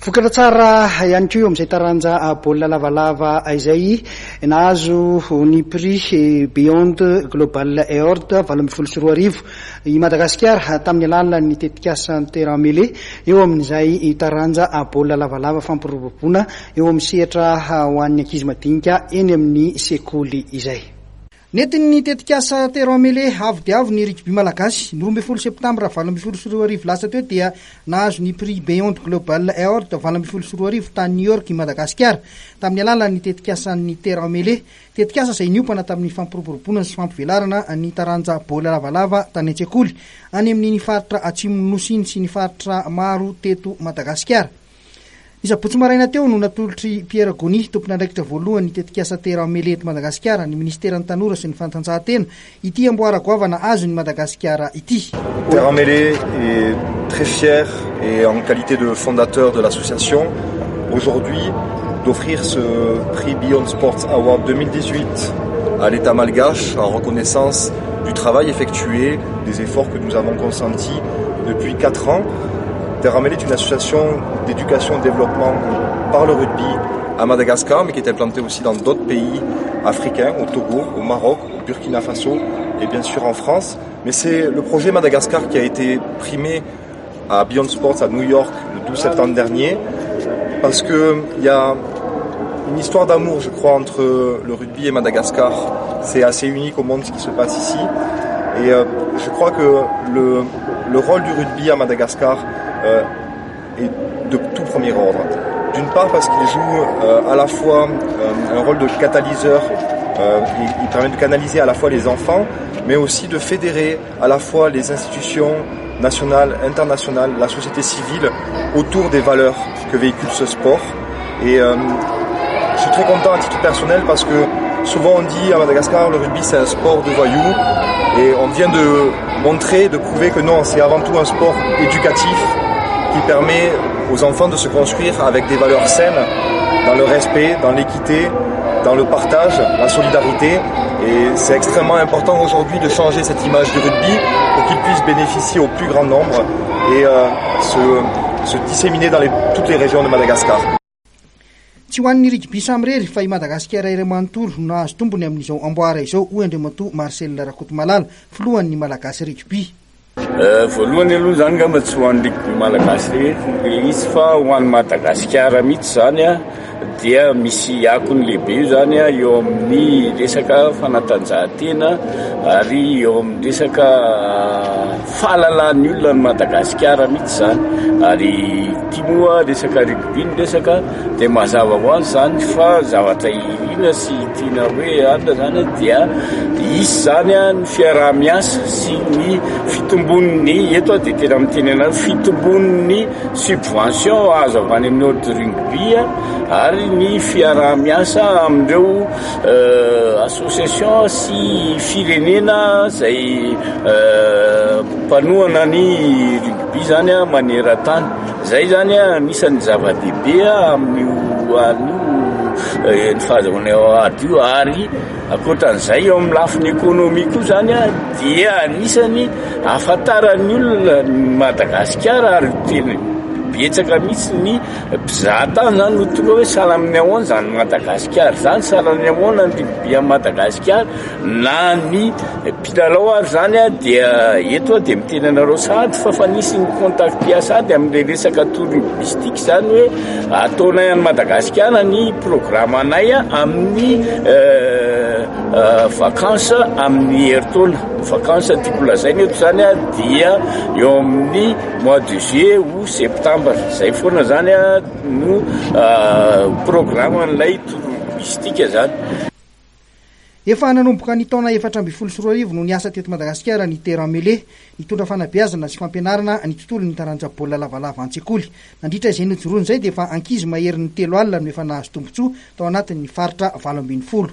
Vokatra tsara ihany koa amin'izay taranja baolina lavalava izay nahazo ny prix Beyond Global Award 2024 i Madagasikara tamin'ny alalan'ny tetikasan'ny terrain mêlé eo amin'izay taranja baolina lavalava fampiroboroboana eo amin'ny sehatra ho an'ny ankizy madinika eny amin'ny sekoly izay. Netin'ny tetikasa terrain mêlé avy dia avy ny rugby malagasy ny 12 septambra 2024 lasa teo dia nahazo ny prix Beyond Global Award 2024 tany New York i Madagasikara tamin'ny alalan'ny tetikasan'ny terrain mêlé, tetikasa izay niompana tamin'ny fampiroboroboana sy fampivelarana ny taranja baolina lavalava tany an-tsekoly any amin'ny faritra atsimon'ny nosy iny sy ny faritra maro teto Madagasikara. Isabotsy maraina teo no natolotry Pierre Goni, tompona andraikitra voalohany tetikasa terrain mêlé eto Madagasikara, ny ministeran'ny tanora sy ny fanatanjahantena ity amboara goavana azo ny Madagasikara ity. Terrain mêlé est très fier et en qualité de fondateur de l'association aujourd'hui d'offrir ce prix Beyond Sports Award 2018 à l'État malgache en reconnaissance du travail effectué, des efforts que nous avons consentis depuis 4 ans. Terrain mêlé est une association d'éducation et de développement par le rugby à Madagascar, mais qui est implantée aussi dans d'autres pays africains, au Togo, au Maroc, au Burkina Faso et bien sûr en France. Mais c'est le projet Madagascar qui a été primé à Beyond Sports à New York le 12 septembre dernier, parce qu'il y a une histoire d'amour, je crois, entre le rugby et Madagascar. C'est assez unique au monde ce qui se passe ici. Et je crois que le rôle du rugby à Madagascar est de tout premier ordre. D'une part parce qu'il joue à la fois un rôle de catalyseur, il permet de canaliser à la fois les enfants, mais aussi de fédérer à la fois les institutions nationales, internationales, la société civile autour des valeurs que véhicule ce sport. Et je suis très content à titre personnel parce que souvent on dit à Madagascar le rugby c'est un sport de voyous, et on vient de montrer, de prouver que non, c'est avant tout un sport éducatif qui permet aux enfants de se construire avec des valeurs saines, dans le respect, dans l'équité, dans le partage, la solidarité. Et c'est extrêmement important aujourd'hui de changer cette image du rugby pour qu'il puisse bénéficier au plus grand nombre et se disséminer dans toutes les régions de Madagascar. Tsy ho an'ny rugby samirery fa i Madagasikara iray manontolo nahazo tombony amin'izao amboara izao hoy Andriamatoa Marcel Rakotomalala, filohan'ny malagasy rugby. Voalohany aloha zany ngamba tsy ho an'ny rugby malagasy izy fa ho an'ny Madagasikara mihitsy zany dia misy akony lehibe io zany eo amin'ny resaka fanatanjahantena ary eo amin'ny resaka fahalalan'ny olona ny Madagasikara mihitsy zany, ary ity moa resaka rugby ny resaka dia mazava ho azy zany fa zavatra irina sy tiana hoe anda zany dia izy zany ny fiaraha-miasa sy ny fitombon'ny eto dia tena miteny anazy fitombon'ny subvention azo avy any amin'ny ordre rugby ary ny fiaraha-miasa amin'ireo association sy firenena zay mpanohana ny rugby zany maneran-tany. Zay zany anisan'ny zava-dehibe amin'ny ny fahazahoana ady io, ary akoatran'izay eo amin'ny lafiny ekonomika io zany dia anisany ahafantaran'ny olona Madagasikara ary tena betsaka mihitsy ny mpizahatany zany no tonga hoe sahala amin'ny ahoana zany Madagasikara zany, sahala amin'ny ahoana ny rugby a Madagasikara na ny mpilalao ary zany dia eto dia miteny anareo sady fa nisy ny contacté sady amin'ilay resaka touristique zany hoe ataonay any Madagasikara ny programme anay amin'ny vacances amin'ny heritaona. Vacances tiako lazaina eto zany dia eo amin'ny mois de juillet ou septembre, zay foana zany no programme an'ilay touristique zany. Efa nanomboka ny taona 2024 no niasa teto Madagasikara ny terrain mêlé, nitondra fanabeazana sy fampianarana ny tontolon'ny taranja baolina lavalava an-tsekoly. Nandritra izay nojoroany izay dia efa ankizy maherin'ny 3 alina no efa nahazo tombotsoa tao anatin'ny faritra 20.